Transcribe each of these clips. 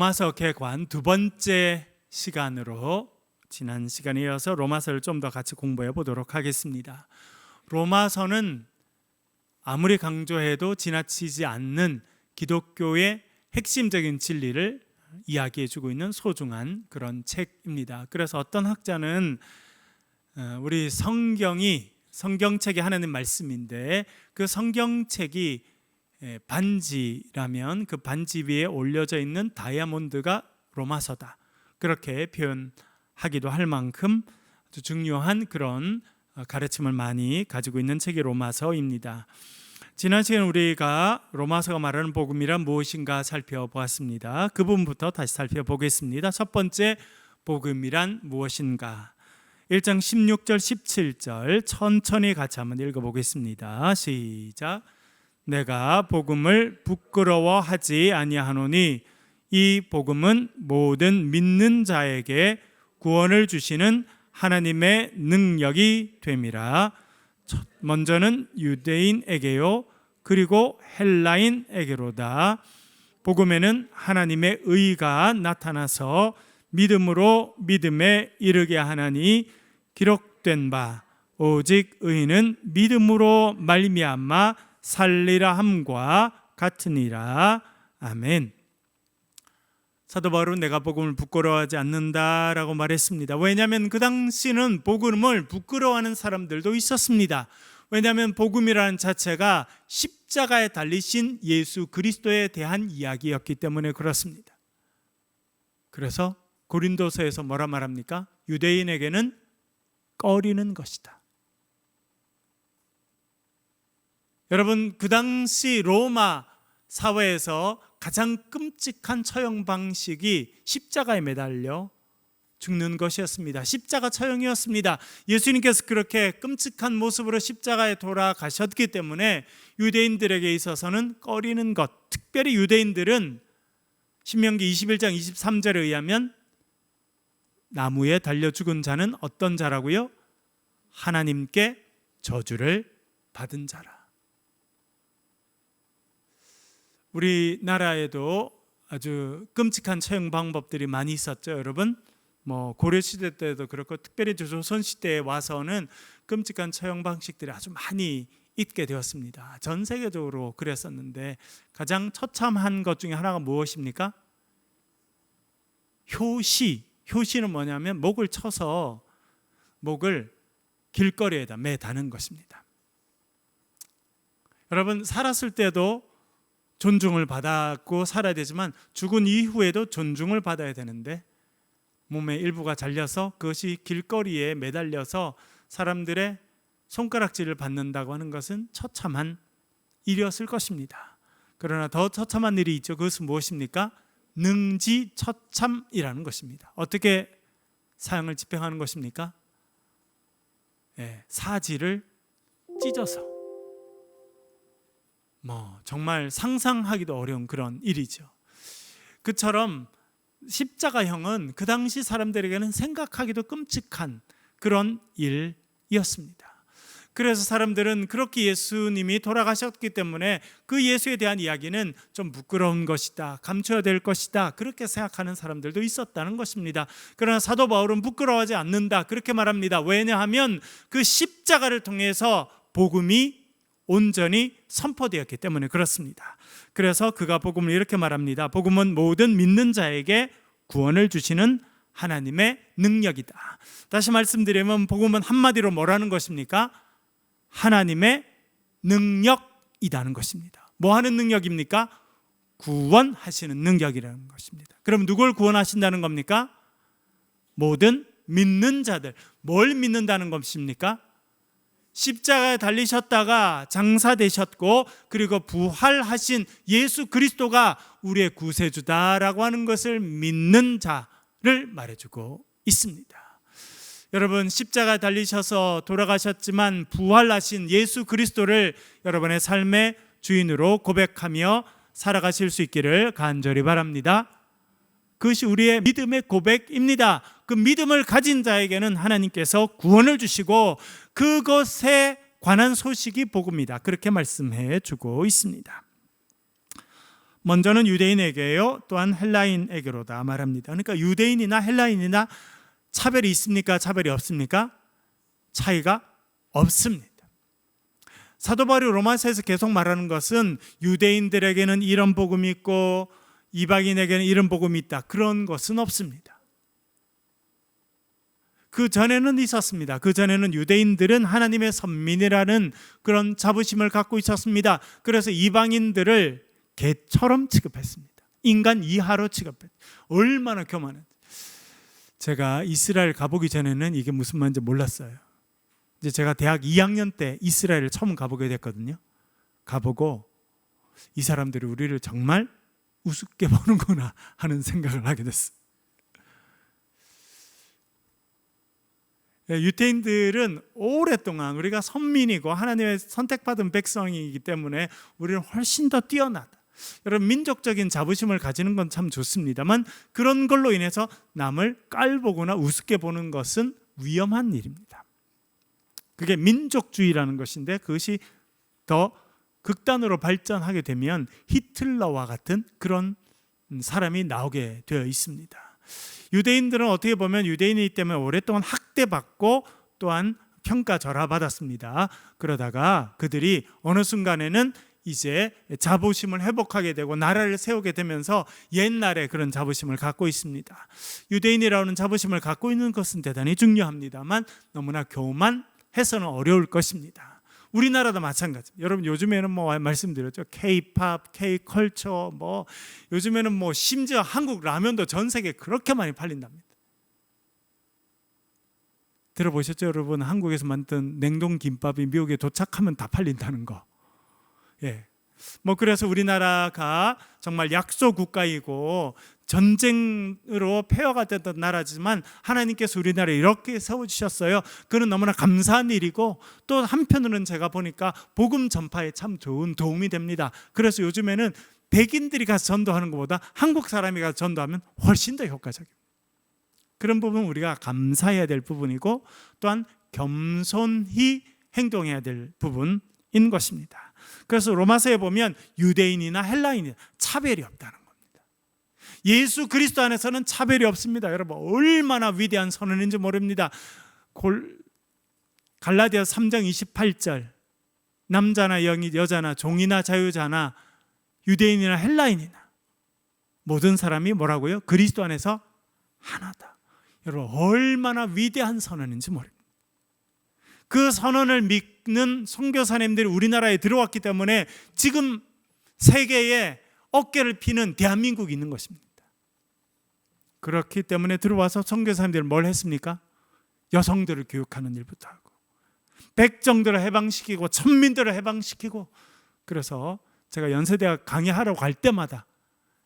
로마서 개관 두 번째 시간으로 지난 시간에 이어서 로마서를 좀 더 같이 공부해 보도록 하겠습니다. 로마서는 아무리 강조해도 지나치지 않는 기독교의 핵심적인 진리를 이야기해 주고 있는 소중한 그런 책입니다. 그래서 어떤 학자는 우리 성경책이 하나님 말씀인데 그 성경책이 반지라면 그 반지 위에 올려져 있는 다이아몬드가 로마서다, 그렇게 표현하기도 할 만큼 아주 중요한 그런 가르침을 많이 가지고 있는 책이 로마서입니다. 지난 시간에 우리가 로마서가 말하는 복음이란 무엇인가 살펴보았습니다. 그 부분부터 다시 살펴보겠습니다. 첫 번째, 복음이란 무엇인가? 1장 16절 17절 천천히 같이 한번 읽어보겠습니다. 시작. 내가 복음을 부끄러워하지 아니하노니 이 복음은 모든 믿는 자에게 구원을 주시는 하나님의 능력이 됨이라. 먼저는 유대인에게요 그리고 헬라인에게로다. 복음에는 하나님의 의가 나타나서 믿음으로 믿음에 이르게 하나니 기록된 바 오직 의인은 믿음으로 말미암아 살리라 함과 같으니라. 아멘. 사도 바울은 내가 복음을 부끄러워하지 않는다라고 말했습니다. 왜냐하면 그 당시는 복음을 부끄러워하는 사람들도 있었습니다. 왜냐하면 복음이라는 자체가 십자가에 달리신 예수 그리스도에 대한 이야기였기 때문에 그렇습니다. 그래서 고린도서에서 뭐라 말합니까? 유대인에게는 꺼리는 것이다. 여러분, 그 당시 로마 사회에서 가장 끔찍한 처형 방식이 십자가에 매달려 죽는 것이었습니다. 십자가 처형이었습니다. 예수님께서 그렇게 끔찍한 모습으로 십자가에 돌아가셨기 때문에 유대인들에게 있어서는 꺼리는 것, 특별히 유대인들은 신명기 21장 23절에 의하면 나무에 달려 죽은 자는 어떤 자라고요? 하나님께 저주를 받은 자라. 우리나라에도 아주 끔찍한 처형 방법들이 많이 있었죠, 여러분. 고려 시대 때도 그렇고 특별히 조선 시대에 와서는 끔찍한 처형 방식들이 아주 많이 있게 되었습니다. 전 세계적으로 그랬었는데 가장 처참한 것 중에 하나가 무엇입니까? 효시는 뭐냐면 목을 쳐서 목을 길거리에다 매다는 것입니다. 여러분, 살았을 때도 존중을 받았고 살아야 되지만 죽은 이후에도 존중을 받아야 되는데 몸의 일부가 잘려서 그것이 길거리에 매달려서 사람들의 손가락질을 받는다고 하는 것은 처참한 일이었을 것입니다. 그러나 더 처참한 일이 있죠. 그것은 무엇입니까? 능지처참이라는 것입니다. 어떻게 사형을 집행하는 것입니까? 사지를 찢어서 정말 상상하기도 어려운 그런 일이죠. 그처럼 십자가형은 그 당시 사람들에게는 생각하기도 끔찍한 그런 일이었습니다. 그래서 사람들은 그렇게 예수님이 돌아가셨기 때문에 그 예수에 대한 이야기는 좀 부끄러운 것이다, 감춰야 될 것이다, 그렇게 생각하는 사람들도 있었다는 것입니다. 그러나 사도 바울은 부끄러워하지 않는다, 그렇게 말합니다. 왜냐하면 그 십자가를 통해서 복음이 온전히 선포되었기 때문에 그렇습니다. 그래서 그가 복음을 이렇게 말합니다. 복음은 모든 믿는 자에게 구원을 주시는 하나님의 능력이다. 다시 말씀드리면 복음은 한마디로 뭐라는 것입니까? 하나님의 능력이라는 것입니다. 뭐 하는 능력입니까? 구원하시는 능력이라는 것입니다. 그럼 누굴 구원하신다는 겁니까? 모든 믿는 자들. 뭘 믿는다는 것입니까? 십자가에 달리셨다가 장사되셨고 그리고 부활하신 예수 그리스도가 우리의 구세주다라고 하는 것을 믿는 자를 말해주고 있습니다. 여러분, 십자가에 달리셔서 돌아가셨지만 부활하신 예수 그리스도를 여러분의 삶의 주인으로 고백하며 살아가실 수 있기를 간절히 바랍니다. 그것이 우리의 믿음의 고백입니다. 그 믿음을 가진 자에게는 하나님께서 구원을 주시고 그것에 관한 소식이 복음이다, 그렇게 말씀해 주고 있습니다. 먼저는 유대인에게요, 또한 헬라인에게로다 말합니다. 그러니까 유대인이나 헬라인이나 차별이 있습니까? 차별이 없습니까? 차이가 없습니다. 사도 바울이 로마서에서 계속 말하는 것은 유대인들에게는 이런 복음이 있고 이방인에게는 이런 복음이 있다, 그런 것은 없습니다. 그 전에는 있었습니다. 그 전에는 유대인들은 하나님의 선민이라는 그런 자부심을 갖고 있었습니다. 그래서 이방인들을 개처럼 취급했습니다. 인간 이하로 취급했습니다. 얼마나 교만한지. 제가 이스라엘 가보기 전에는 이게 무슨 말인지 몰랐어요. 이제 제가 대학 2학년 때 이스라엘을 처음 가보게 됐거든요. 가보고 이 사람들이 우리를 정말 우습게 보는구나 하는 생각을 하게 됐어요. 유대인들은 오랫동안 우리가 선민이고 하나님의 선택받은 백성이기 때문에 우리는 훨씬 더 뛰어나다. 여러분, 민족적인 자부심을 가지는 건 참 좋습니다만 그런 걸로 인해서 남을 깔보거나 우습게 보는 것은 위험한 일입니다. 그게 민족주의라는 것인데 그것이 더 극단으로 발전하게 되면 히틀러와 같은 그런 사람이 나오게 되어 있습니다. 유대인들은 어떻게 보면 유대인이기 때문에 오랫동안 학대받고 또한 평가절하받았습니다. 그러다가 그들이 어느 순간에는 이제 자부심을 회복하게 되고 나라를 세우게 되면서 옛날에 그런 자부심을 갖고 있습니다. 유대인이라는 자부심을 갖고 있는 것은 대단히 중요합니다만 너무나 교만해서는 어려울 것입니다. 우리나라도 마찬가지입니다. 여러분, 요즘에는 뭐 말씀드렸죠, K-팝, K-컬처, 뭐 요즘에는 뭐 심지어 한국 라면도 전 세계에 그렇게 많이 팔린답니다. 들어보셨죠, 여러분? 한국에서 만든 냉동 김밥이 미국에 도착하면 다 팔린다는 거. 예. 뭐 그래서 우리나라가 정말 약소 국가이고 전쟁으로 폐허가 됐던 나라지만 하나님께서 우리나라에 이렇게 세워주셨어요. 그건 너무나 감사한 일이고 또 한편으로는 제가 보니까 복음 전파에 참 좋은 도움이 됩니다. 그래서 요즘에는 백인들이 가서 전도하는 것보다 한국 사람이 가서 전도하면 훨씬 더 효과적입니다. 그런 부분 우리가 감사해야 될 부분이고 또한 겸손히 행동해야 될 부분인 것입니다. 그래서 로마서에 보면 유대인이나 헬라인이나 차별이 없다는 겁니다. 예수 그리스도 안에서는 차별이 없습니다. 여러분, 얼마나 위대한 선언인지 모릅니다. 갈라디아서 3장 28절, 남자나 여자나 종이나 자유자나 유대인이나 헬라인이나 모든 사람이 뭐라고요? 그리스도 안에서 하나다. 여러분, 얼마나 위대한 선언인지 모릅니다. 그 선언을 믿는 선교사님들이 우리나라에 들어왔기 때문에 지금 세계에 어깨를 피는 대한민국이 있는 것입니다. 그렇기 때문에 들어와서 선교사님들이 뭘 했습니까? 여성들을 교육하는 일부터 하고 백정들을 해방시키고 천민들을 해방시키고, 그래서 제가 연세대학 강의하러 갈 때마다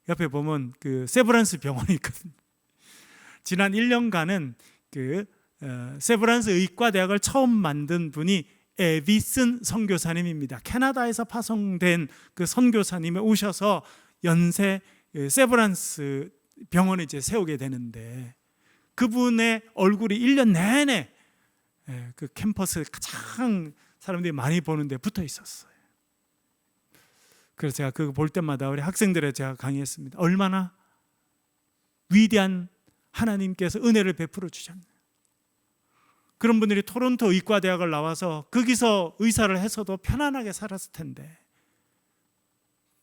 옆에 보면 그 세브란스 병원이 있거든요. 지난 1년간은 그 세브란스 의과대학을 처음 만든 분이 에비슨 선교사님입니다. 캐나다에서 파송된 그 선교사님이 오셔서 연세 세브란스 병원을 이제 세우게 되는데 그분의 얼굴이 1년 내내 그 캠퍼스 가장 사람들이 많이 보는데 붙어 있었어요. 그래서 제가 그거 볼 때마다 우리 학생들에 제가 강의했습니다. 얼마나 위대한 하나님께서 은혜를 베풀어 주셨나요? 그런 분들이 토론토 의과대학을 나와서 거기서 의사를 해서도 편안하게 살았을 텐데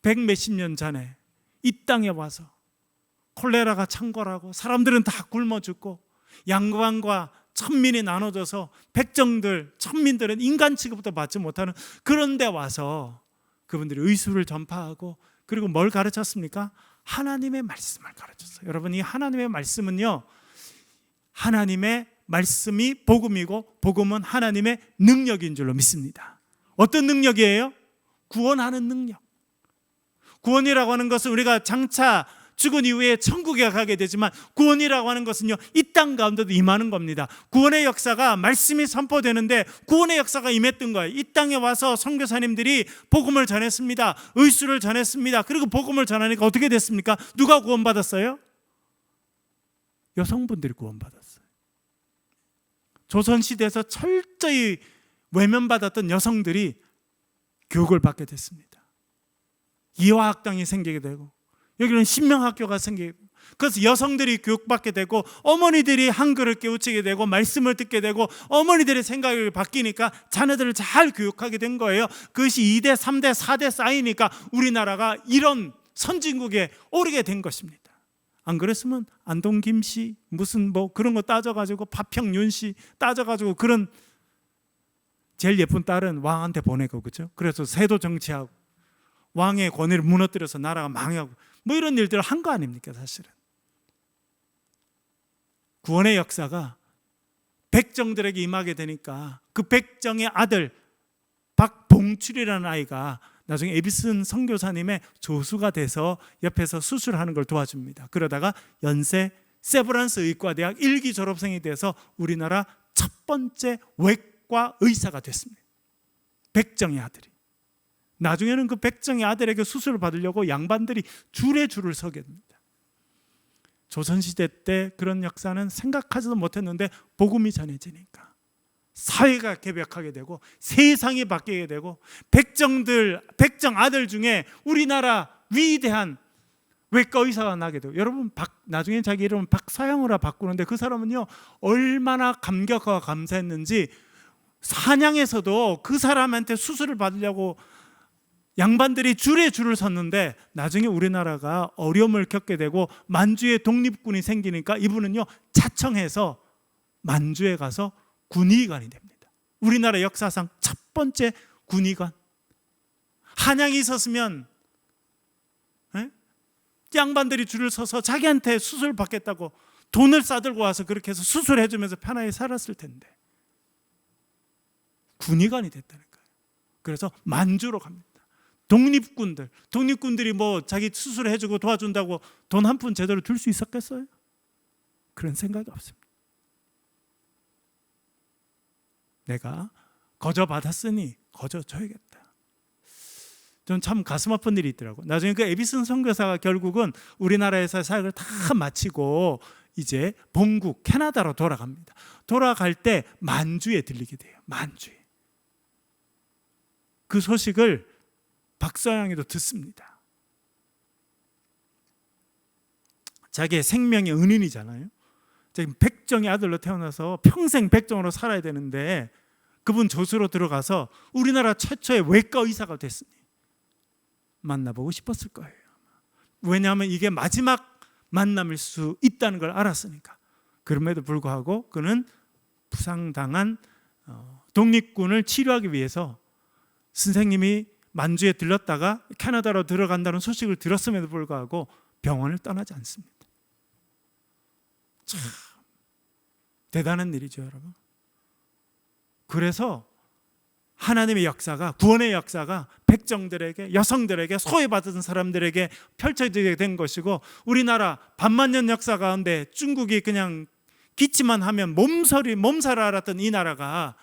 100몇십 년 전에 이 땅에 와서 콜레라가 창궐하고 사람들은 다 굶어 죽고 양반과 천민이 나눠져서 백정들, 천민들은 인간 취급도 받지 못하는 그런 데 와서 그분들이 의술을 전파하고 그리고 뭘 가르쳤습니까? 하나님의 말씀을 가르쳤어요. 여러분, 이 하나님의 말씀은요, 하나님의 말씀이 복음이고 복음은 하나님의 능력인 줄로 믿습니다. 어떤 능력이에요? 구원하는 능력. 구원이라고 하는 것은 우리가 장차 죽은 이후에 천국에 가게 되지만 구원이라고 하는 것은요, 이 땅 가운데도 임하는 겁니다. 구원의 역사가 말씀이 선포되는데 구원의 역사가 임했던 거예요. 이 땅에 와서 선교사님들이 복음을 전했습니다. 의술을 전했습니다. 그리고 복음을 전하니까 어떻게 됐습니까? 누가 구원받았어요? 여성분들이 구원받았어요. 조선시대에서 철저히 외면받았던 여성들이 교육을 받게 됐습니다. 이화학당이 생기게 되고, 여기는 신명학교가 생기게 되고, 그래서 여성들이 교육받게 되고, 어머니들이 한글을 깨우치게 되고, 말씀을 듣게 되고, 어머니들의 생각이 바뀌니까 자녀들을 잘 교육하게 된 거예요. 그것이 2대, 3대, 4대 쌓이니까 우리나라가 이런 선진국에 오르게 된 것입니다. 안 그랬으면 안동 김씨 무슨 뭐 그런 거 따져가지고, 파평윤 씨 따져가지고, 그런 제일 예쁜 딸은 왕한테 보내고, 그렇죠? 그래서 세도 정치하고 왕의 권위를 무너뜨려서 나라가 망하고, 뭐 이런 일들을 한 거 아닙니까? 사실은 구원의 역사가 백정들에게 임하게 되니까 그 백정의 아들 박봉출이라는 아이가 나중에 에비슨 선교사님의 조수가 돼서 옆에서 수술하는 걸 도와줍니다. 그러다가 연세 세브란스 의과대학 1기 졸업생이 돼서 우리나라 첫 번째 외과 의사가 됐습니다. 백정의 아들이. 나중에는 그 백정의 아들에게 수술을 받으려고 양반들이 줄에 줄을 서게 됩니다. 조선시대 때 그런 역사는 생각하지도 못했는데 복음이 전해지니까 사회가 개벽하게 되고, 세상이 바뀌게 되고, 백정 아들 중에 우리나라 위대한 외과 의사가 나게 되고, 여러분 나중에 자기 이름은 박사형으로 바꾸는데, 그 사람은요 얼마나 감격하고 감사했는지, 사냥에서도 그 사람한테 수술을 받으려고 양반들이 줄에 줄을 섰는데, 나중에 우리나라가 어려움을 겪게 되고 만주에 독립군이 생기니까 이분은요 자청해서 만주에 가서 군의관이 됩니다. 우리나라 역사상 첫 번째 군의관. 한양이 있었으면 양반들이 줄을 서서 자기한테 수술 받겠다고 돈을 싸들고 와서 그렇게 해서 수술해 주면서 편하게 살았을 텐데 군의관이 됐다는 거예요. 그래서 만주로 갑니다. 독립군들이 뭐 자기 수술해 주고 도와준다고 돈 한 푼 제대로 줄 수 있었겠어요? 그런 생각이 없습니다. 내가 거저 받았으니 거저 줘야겠다. 전 참 가슴 아픈 일이 있더라고요. 나중에 그 에비슨 선교사가 결국은 우리나라에서 사역을 다 마치고 이제 본국 캐나다로 돌아갑니다. 돌아갈 때 만주에 들리게 돼요. 만주에. 그 소식을 박서양이도 듣습니다. 자기의 생명의 은인이잖아요. 자기 백정의 아들로 태어나서 평생 백정으로 살아야 되는데, 그분 조수로 들어가서 우리나라 최초의 외과 의사가 됐으니 만나보고 싶었을 거예요. 왜냐하면 이게 마지막 만남일 수 있다는 걸 알았으니까. 그럼에도 불구하고 그는 부상당한 독립군을 치료하기 위해서 선생님이 만주에 들렀다가 캐나다로 들어간다는 소식을 들었음에도 불구하고 병원을 떠나지 않습니다. 참 대단한 일이죠, 여러분. 그래서 하나님의 역사가, 구원의 역사가 백정들에게, 여성들에게, 소외받은 사람들에게 펼쳐지게 된 것이고, 우리나라 반만년 역사 가운데 중국이 그냥 기치만 하면 몸살을 앓았던 이 나라가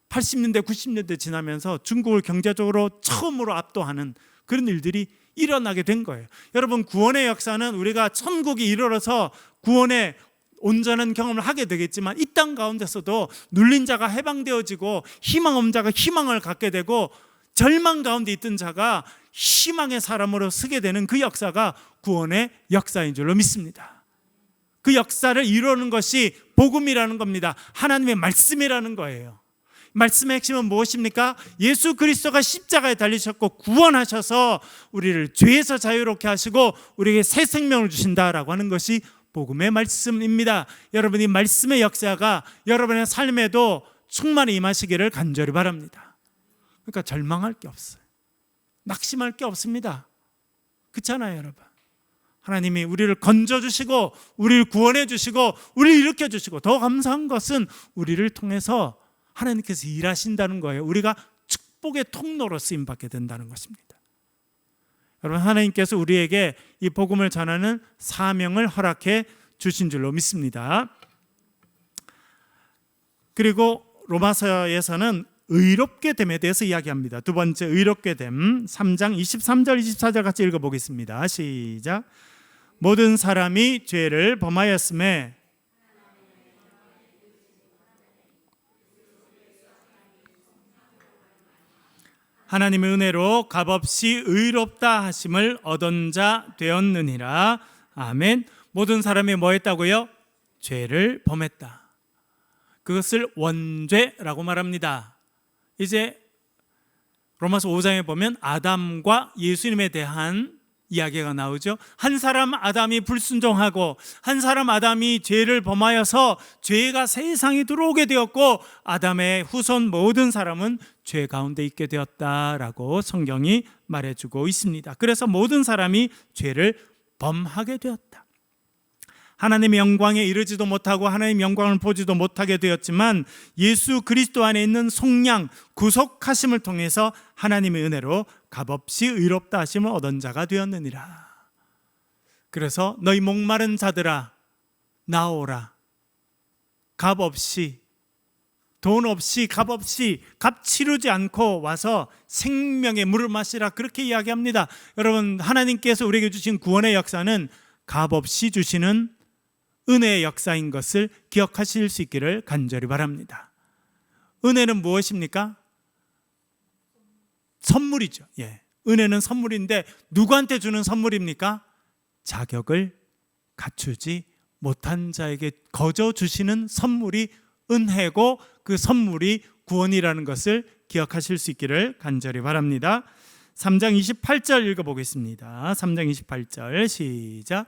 80년대, 90년대 지나면서 중국을 경제적으로 처음으로 압도하는 그런 일들이 일어나게 된 거예요. 여러분, 구원의 역사는 우리가 천국이 이르러서 구원의 온전한 경험을 하게 되겠지만, 이 땅 가운데서도 눌린 자가 해방되어지고 희망 없는 자가 희망을 갖게 되고, 절망 가운데 있던 자가 희망의 사람으로 서게 되는 그 역사가 구원의 역사인 줄로 믿습니다. 그 역사를 이루는 것이 복음이라는 겁니다. 하나님의 말씀이라는 거예요. 말씀의 핵심은 무엇입니까? 예수 그리스도가 십자가에 달리셨고 구원하셔서 우리를 죄에서 자유롭게 하시고 우리에게 새 생명을 주신다라고 하는 것이 복음의 말씀입니다. 여러분이 말씀의 역사가 여러분의 삶에도 충만히 임하시기를 간절히 바랍니다. 그러니까 절망할 게 없어요. 낙심할 게 없습니다. 그렇잖아요, 여러분. 하나님이 우리를 건져주시고 우리를 구원해 주시고 우리를 일으켜 주시고, 더 감사한 것은 우리를 통해서 하나님께서 일하신다는 거예요. 우리가 축복의 통로로 쓰임받게 된다는 것입니다. 여러분, 하나님께서 우리에게 이 복음을 전하는 사명을 허락해 주신 줄로 믿습니다. 그리고 로마서에서는 의롭게 됨에 대해서 이야기합니다. 두 번째, 의롭게 됨. 3장 23절 24절 같이 읽어보겠습니다. 시작. 모든 사람이 죄를 범하였음에 하나님의 은혜로 값없이 의롭다 하심을 얻은 자 되었느니라. 아멘. 모든 사람이 뭐 했다고요? 죄를 범했다. 그것을 원죄라고 말합니다. 이제 로마서 5장에 보면 아담과 예수님에 대한 이야기가 나오죠. 한 사람 아담이 불순종하고 한 사람 아담이 죄를 범하여서 죄가 세상에 들어오게 되었고 아담의 후손 모든 사람은 죄 가운데 있게 되었다라고 성경이 말해주고 있습니다. 그래서 모든 사람이 죄를 범하게 되었다. 하나님의 영광에 이르지도 못하고 하나님의 영광을 보지도 못하게 되었지만 예수 그리스도 안에 있는 속량 구속하심을 통해서 하나님의 은혜로 값없이 의롭다 하심을 얻은 자가 되었느니라. 그래서 너희 목마른 자들아 나오라. 값없이, 돈 없이, 값없이, 값 치르지 않고 와서 생명의 물을 마시라, 그렇게 이야기합니다. 여러분, 하나님께서 우리에게 주신 구원의 역사는 값없이 주시는 은혜의 역사인 것을 기억하실 수 있기를 간절히 바랍니다. 은혜는 무엇입니까? 선물이죠. 은혜는 선물인데 누구한테 주는 선물입니까? 자격을 갖추지 못한 자에게 거저 주시는 선물이 은혜고 그 선물이 구원이라는 것을 기억하실 수 있기를 간절히 바랍니다. 3장 28절 읽어보겠습니다. 3장 28절 시작.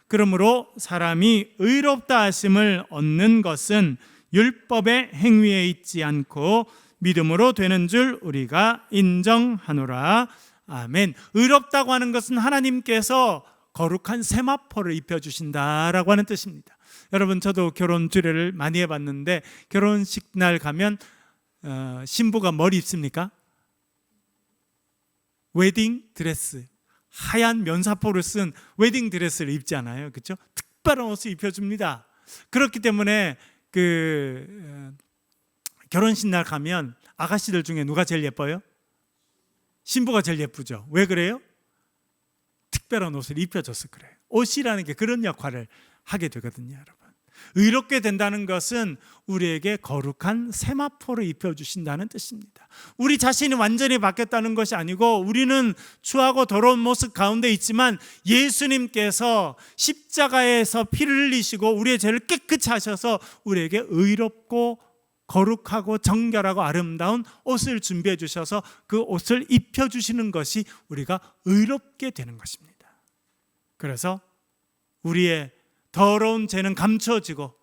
그러므로 사람이 의롭다 하심을 얻는 것은 율법의 행위에 있지 않고 믿음으로 되는 줄 우리가 인정하노라. 아멘. 의롭다고 하는 것은 하나님께서 거룩한 세마포를 입혀주신다라고 하는 뜻입니다. 여러분, 저도 결혼 주례를 많이 해봤는데 결혼식 날 가면 신부가 뭘 입습니까? 웨딩 드레스, 하얀 면사포를 쓴 웨딩 드레스를 입잖아요. 그렇죠? 특별한 옷을 입혀줍니다. 그렇기 때문에 결혼식 날 가면 아가씨들 중에 누가 제일 예뻐요? 신부가 제일 예쁘죠. 왜 그래요? 특별한 옷을 입혀줘서 그래요. 옷이라는 게 그런 역할을 하게 되거든요, 여러분. 의롭게 된다는 것은 우리에게 거룩한 세마포를 입혀주신다는 뜻입니다. 우리 자신이 완전히 바뀌었다는 것이 아니고 우리는 추하고 더러운 모습 가운데 있지만 예수님께서 십자가에서 피를 흘리시고 우리의 죄를 깨끗이 하셔서 우리에게 의롭고 거룩하고 정결하고 아름다운 옷을 준비해 주셔서 그 옷을 입혀주시는 것이 우리가 의롭게 되는 것입니다. 그래서 우리의 더러운 죄는 감춰지고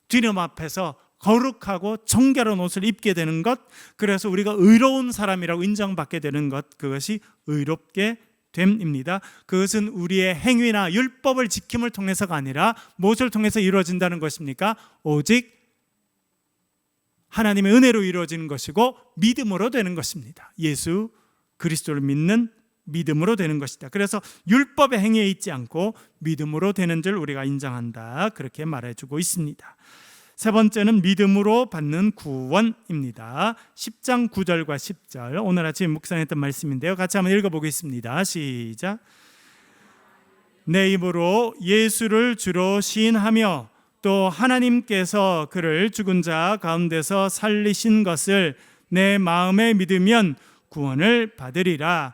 주님 앞에서 거룩하고 정결한 옷을 입게 되는 것, 그래서 우리가 의로운 사람이라고 인정받게 되는 것, 그것이 의롭게 됨입니다. 그것은 우리의 행위나 율법을 지킴을 통해서가 아니라 무엇을 통해서 이루어진다는 것입니까? 오직 하나님의 은혜로 이루어지는 것이고 믿음으로 되는 것입니다. 예수 그리스도를 믿는 믿음으로 되는 것이다. 그래서 율법의 행위에 있지 않고 믿음으로 되는 줄 우리가 인정한다, 그렇게 말해주고 있습니다. 세 번째는 믿음으로 받는 구원입니다. 10장 9절과 10절, 오늘 아침 묵상했던 말씀인데요. 같이 한번 읽어보겠습니다. 시작. 내 입으로 예수를 주로 시인하며 또 하나님께서 그를 죽은 자 가운데서 살리신 것을 내 마음에 믿으면 구원을 받으리라.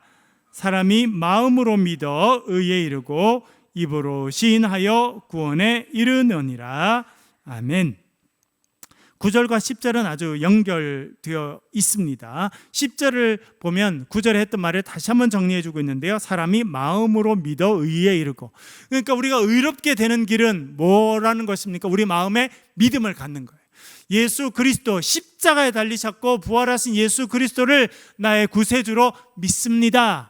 사람이 마음으로 믿어 의에 이르고 입으로 시인하여 구원에 이르느니라. 아멘. 9절과 10절은 아주 연결되어 있습니다. 10절을 보면 9절에 했던 말을 다시 한번 정리해 주고 있는데요. 사람이 마음으로 믿어 의에 이르고, 그러니까 우리가 의롭게 되는 길은 뭐라는 것입니까? 우리 마음에 믿음을 갖는 거예요. 예수 그리스도 십자가에 달리셨고 부활하신 예수 그리스도를 나의 구세주로 믿습니다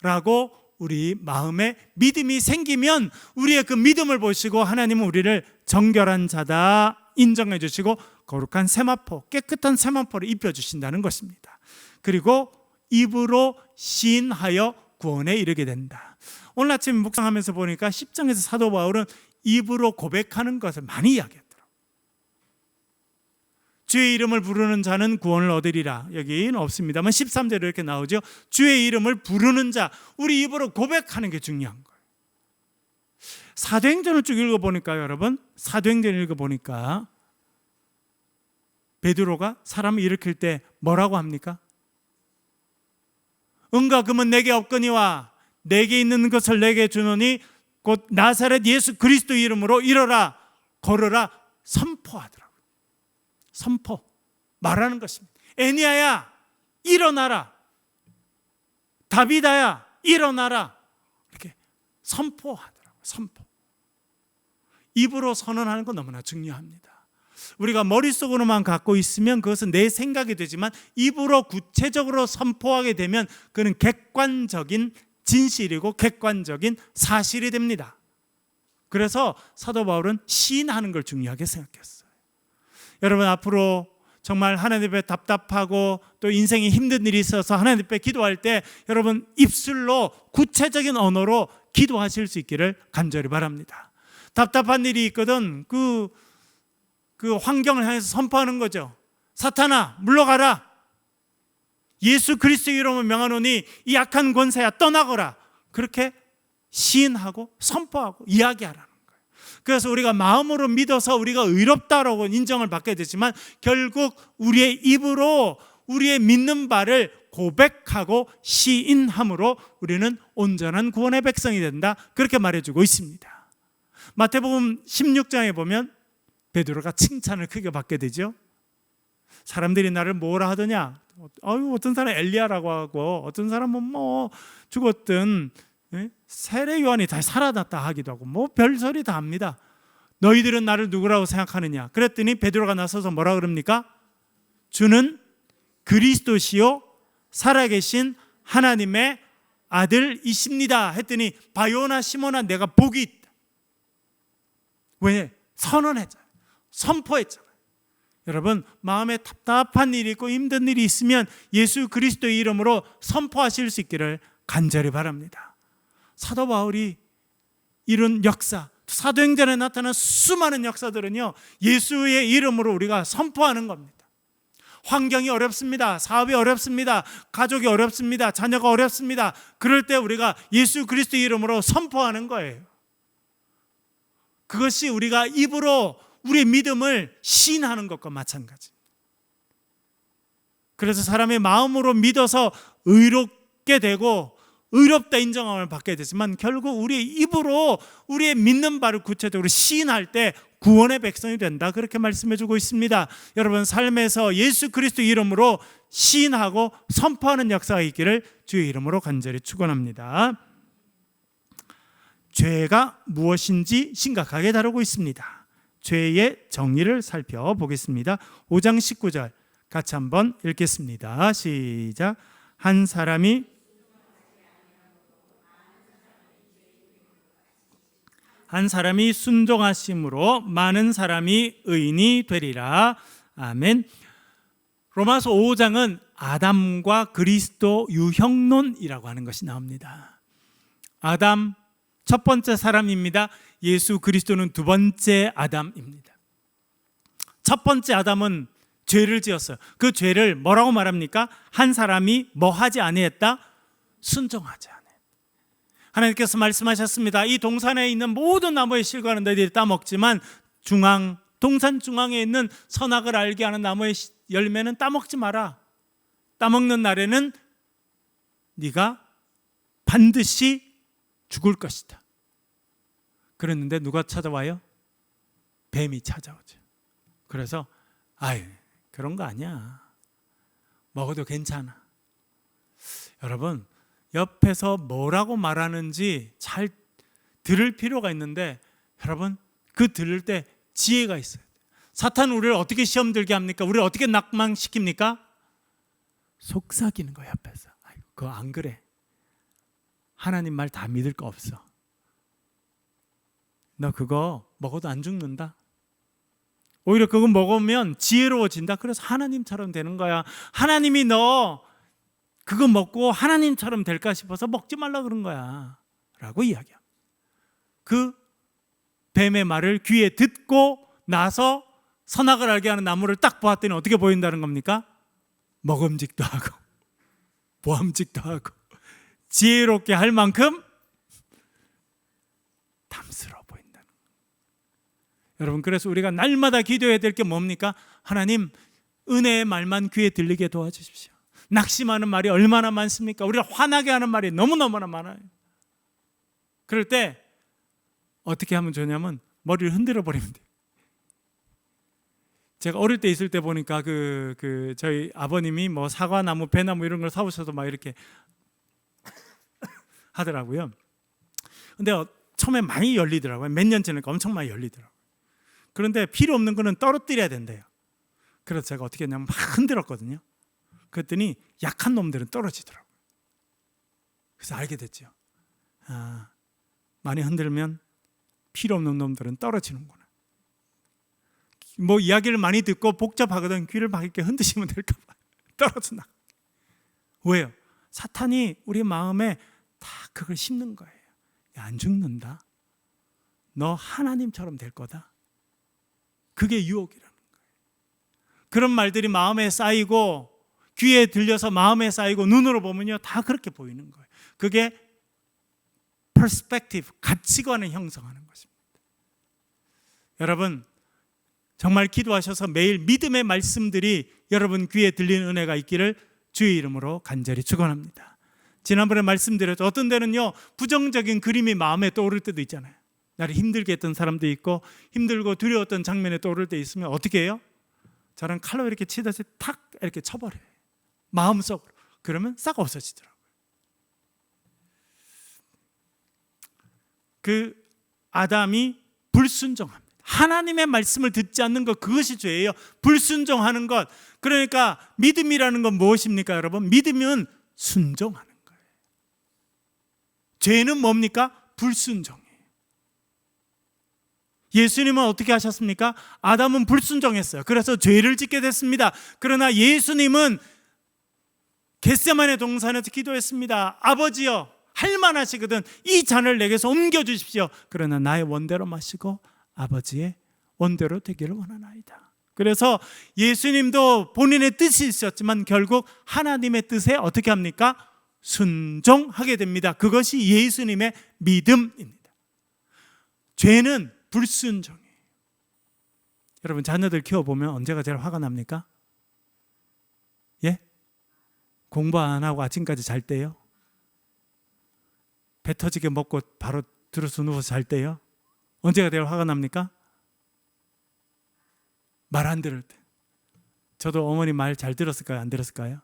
라고 우리 마음에 믿음이 생기면 우리의 그 믿음을 보시고 하나님은 우리를 정결한 자다 인정해 주시고 거룩한 세마포, 깨끗한 세마포를 입혀주신다는 것입니다. 그리고 입으로 시인하여 구원에 이르게 된다. 오늘 아침 묵상하면서 보니까 10장에서 사도 바울은 입으로 고백하는 것을 많이 이야기했더라고요. 주의 이름을 부르는 자는 구원을 얻으리라. 여기는 없습니다만 13절에 이렇게 나오죠. 주의 이름을 부르는 자, 우리 입으로 고백하는 게 중요한 거예요. 사도행전을 쭉 읽어보니까 여러분, 사도행전을 읽어보니까 베드로가 사람을 일으킬 때 뭐라고 합니까? 은과 금은 내게 없거니와 내게 있는 것을 내게 주노니 곧 나사렛 예수 그리스도 이름으로 일어라 걸어라 선포하더라고요. 선포 말하는 것입니다. 애니야야 일어나라, 다비다야 일어나라, 이렇게 선포하더라고요. 선포. 입으로 선언하는 건 너무나 중요합니다. 우리가 머릿속으로만 갖고 있으면 그것은 내 생각이 되지만 입으로 구체적으로 선포하게 되면 그는 객관적인 진실이고 객관적인 사실이 됩니다. 그래서 사도 바울은 시인하는 걸 중요하게 생각했어요. 여러분, 앞으로 정말 하나님 앞에 답답하고 또 인생에 힘든 일이 있어서 하나님 앞에 기도할 때 여러분 입술로 구체적인 언어로 기도하실 수 있기를 간절히 바랍니다. 답답한 일이 있거든 그 환경을 향해서 선포하는 거죠. 사탄아 물러가라, 예수 그리스도 이름으로 명하노니 이 약한 권세야 떠나거라. 그렇게 시인하고 선포하고 이야기하라는 거예요. 그래서 우리가 마음으로 믿어서 우리가 의롭다라고 인정을 받게 되지만 결국 우리의 입으로 우리의 믿는 바를 고백하고 시인함으로 우리는 온전한 구원의 백성이 된다, 그렇게 말해주고 있습니다. 마태복음 16장에 보면 베드로가 칭찬을 크게 받게 되죠. 사람들이 나를 뭐라 하더냐, 어떤 사람은 엘리야라고 하고 어떤 사람은 뭐 죽었던 세례 요한이 다시 살아났다 하기도 하고 뭐 별소리 다 합니다. 너희들은 나를 누구라고 생각하느냐. 그랬더니 베드로가 나서서 뭐라 그럽니까? 주는 그리스도시요 살아계신 하나님의 아들이십니다 했더니 바요나 시몬아 내가 복이 있다. 왜? 선언했잖아요. 선포했잖아요. 여러분, 마음에 답답한 일이 있고 힘든 일이 있으면 예수 그리스도의 이름으로 선포하실 수 있기를 간절히 바랍니다. 사도 바울이 이룬 역사, 사도행전에 나타난 수많은 역사들은요 예수의 이름으로 우리가 선포하는 겁니다. 환경이 어렵습니다. 사업이 어렵습니다. 가족이 어렵습니다. 자녀가 어렵습니다. 그럴 때 우리가 예수 그리스도의 이름으로 선포하는 거예요. 그것이 우리가 입으로 우리의 믿음을 시인하는 것과 마찬가지입니다. 그래서 사람의 마음으로 믿어서 의롭게 되고 의롭다 인정함을 받게 되지만 결국 우리의 입으로 우리의 믿는 바를 구체적으로 시인할 때 구원의 백성이 된다, 그렇게 말씀해주고 있습니다. 여러분, 삶에서 예수 그리스도 이름으로 시인하고 선포하는 역사가 있기를 주의 이름으로 간절히 축원합니다. 죄가 무엇인지 심각하게 다루고 있습니다. 죄의 정의를 살펴보겠습니다. 5장 19절 같이 한번 읽겠습니다. 시작. 한 사람이 순종하심으로 많은 사람이 의인이 되리라. 아멘. 로마서 5장은 아담과 그리스도 유형론이라고 하는 것이 나옵니다. 아담 첫 번째 사람입니다. 예수 그리스도는 두 번째 아담입니다. 첫 번째 아담은 죄를 지었어요. 그 죄를 뭐라고 말합니까? 한 사람이 뭐 하지 아니했다? 순종하지 않았다. 하나님께서 말씀하셨습니다. 이 동산에 있는 모든 나무의 실과는 너희들이 따먹지만 동산 중앙에 있는 선악을 알게 하는 나무의 열매는 따먹지 마라. 따먹는 날에는 네가 반드시 죽을 것이다. 그랬는데 누가 찾아와요? 뱀이 찾아오죠. 그래서 그런 거 아니야, 먹어도 괜찮아. 여러분, 옆에서 뭐라고 말하는지 잘 들을 필요가 있는데 여러분, 그 들을 때 지혜가 있어요. 사탄은 우리를 어떻게 시험 들게 합니까? 우리를 어떻게 낙망시킵니까? 속삭이는 거예요. 옆에서 그거 안 그래, 하나님 말 다 믿을 거 없어, 너 그거 먹어도 안 죽는다, 오히려 그거 먹으면 지혜로워진다, 그래서 하나님처럼 되는 거야, 하나님이 너 그거 먹고 하나님처럼 될까 싶어서 먹지 말라 그런 거야 라고 이야기합니다. 그 뱀의 말을 귀에 듣고 나서 선악을 알게 하는 나무를 딱 보았더니 어떻게 보인다는 겁니까? 먹음직도 하고 보암직도 하고 지혜롭게 할 만큼 탐스러워 보인다는 거예요. 여러분, 그래서 우리가 날마다 기도해야 될 게 뭡니까? 하나님, 은혜의 말만 귀에 들리게 도와주십시오. 낙심하는 말이 얼마나 많습니까? 우리를 화나게 하는 말이 너무너무나 많아요. 그럴 때 어떻게 하면 좋냐면 머리를 흔들어 버리면 돼요. 제가 어릴 때 있을 때 보니까 저희 아버님이 뭐 사과나무, 배나무 이런 걸 사오셔서 막 이렇게 하더라고요. 근데 처음에 많이 열리더라고요. 몇 년 지나니까 엄청 많이 열리더라고요. 그런데 필요 없는 거는 떨어뜨려야 된대요. 그래서 제가 어떻게 했냐면 막 흔들었거든요. 그랬더니 약한 놈들은 떨어지더라고요. 그래서 알게 됐죠. 많이 흔들면 필요 없는 놈들은 떨어지는구나. 뭐 이야기를 많이 듣고 복잡하거든. 귀를 막 이렇게 흔드시면 될까 봐 떨어진다. 왜요? 사탄이 우리 마음에 다 그걸 심는 거예요. 야, 안 죽는다. 너 하나님처럼 될 거다. 그게 유혹이라는 거예요. 그런 말들이 마음에 쌓이고 귀에 들려서 마음에 쌓이고 눈으로 보면요 다 그렇게 보이는 거예요. 그게 퍼스펙티브, 가치관을 형성하는 것입니다. 여러분 정말 기도하셔서 매일 믿음의 말씀들이 여러분 귀에 들리는 은혜가 있기를 주의 이름으로 간절히 축원합니다. 지난번에 말씀드렸죠. 어떤 때는요 부정적인 그림이 마음에 떠오를 때도 있잖아요. 나를 힘들게 했던 사람도 있고 힘들고 두려웠던 장면에 떠오를 때 있으면 어떻게 해요? 저는 칼로 이렇게 치듯이 탁 이렇게 쳐버려요. 마음속으로. 그러면 싹 없어지더라고요. 그 아담이 불순종합니다. 하나님의 말씀을 듣지 않는 것, 그것이 죄예요. 불순종하는 것. 그러니까 믿음이라는 건 무엇입니까, 여러분? 믿음은 순종하는 거예요. 죄는 뭡니까? 불순종이에요. 예수님은 어떻게 하셨습니까? 아담은 불순종했어요. 그래서 죄를 짓게 됐습니다. 그러나 예수님은 겟세마네 동산에서 기도했습니다. 아버지여, 할만하시거든 이 잔을 내게서 옮겨주십시오. 그러나 나의 원대로 마시고 아버지의 원대로 되기를 원하나이다. 그래서 예수님도 본인의 뜻이 있었지만 결국 하나님의 뜻에 어떻게 합니까? 순종하게 됩니다. 그것이 예수님의 믿음입니다. 죄는 불순종이에요. 여러분 자녀들 키워보면 언제가 제일 화가 납니까? 예? 공부 안 하고 아침까지 잘 때요? 배 터지게 먹고 바로 들어서 누워서 잘 때요? 언제가 제일 화가 납니까? 말 안 들을 때. 저도 어머니 말 잘 들었을까요? 안 들었을까요?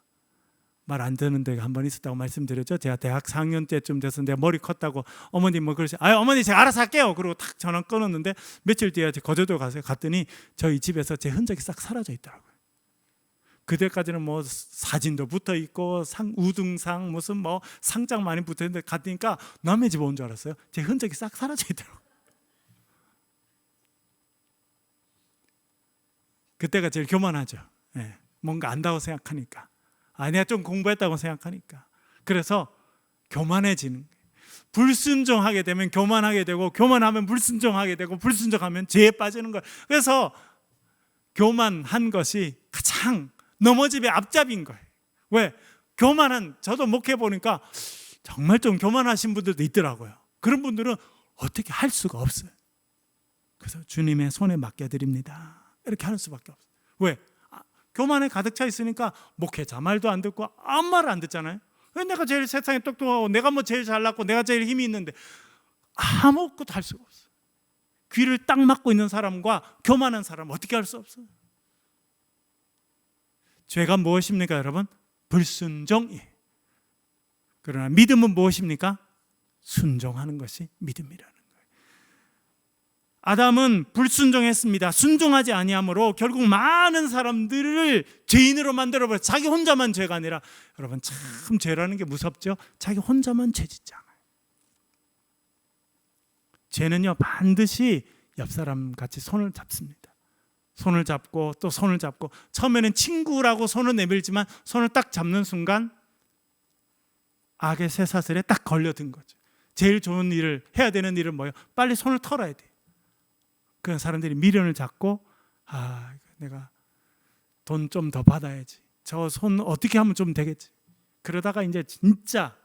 말 안 듣는 데가 한 번 있었다고 말씀드렸죠. 제가 대학 4학년 때쯤 돼서 내가 머리 컸다고 어머니 뭐 그러시, 어머니 제가 알아서 할게요. 그러고 탁 전화 끊었는데 며칠 뒤에 거제도 가서 갔더니 저희 집에서 제 흔적이 싹 사라져 있더라고요. 그때까지는 뭐 사진도 붙어 있고 우등상 무슨 뭐 상장 많이 붙어 있는데 갔으니까 남의 집 온 줄 알았어요. 제 흔적이 싹 사라져 있더라고요. 그때가 제일 교만하죠. 예, 뭔가 안다고 생각하니까. 내가 좀 공부했다고 생각하니까. 그래서 교만해지는 거예요. 불순종하게 되면 교만하게 되고, 교만하면 불순종하게 되고, 불순종하면 죄에 빠지는 거예요. 그래서 교만한 것이 가장 넘어짐의 앞잡이인 거예요. 왜? 교만한, 저도 목회 보니까 정말 좀 교만하신 분들도 있더라고요. 그런 분들은 어떻게 할 수가 없어요. 그래서 주님의 손에 맡겨드립니다. 이렇게 하는 수밖에 없어요. 왜? 교만에 가득 차 있으니까 목회자 말도 안 듣고 아무 말을 안 듣잖아요. 왜? 내가 제일 세상에 똑똑하고 내가 뭐 제일 잘났고 내가 제일 힘이 있는데 아무것도 할 수가 없어요. 귀를 딱 막고 있는 사람과 교만한 사람은 어떻게 할 수 없어요. 죄가 무엇입니까, 여러분? 불순종이에요. 그러나 믿음은 무엇입니까? 순종하는 것이 믿음이라는 거예요. 아담은 불순종했습니다. 순종하지 아니함으로 결국 많은 사람들을 죄인으로 만들어버려요. 자기 혼자만 죄가 아니라, 여러분 참 죄라는 게 무섭죠. 자기 혼자만 죄 짓지 않아요. 죄는요 반드시 옆 사람 같이 손을 잡습니다. 손을 잡고 또 손을 잡고, 처음에는 친구라고 손을 내밀지만 손을 딱 잡는 순간 악의 쇠사슬에 딱 걸려든 거죠. 제일 좋은 일을 해야 되는 일은 뭐예요? 빨리 손을 털어야 돼요. 그런 사람들이 미련을 잡고, 내가 돈 좀 더 받아야지, 저 손 어떻게 하면 좀 되겠지. 그러다가 이제 진짜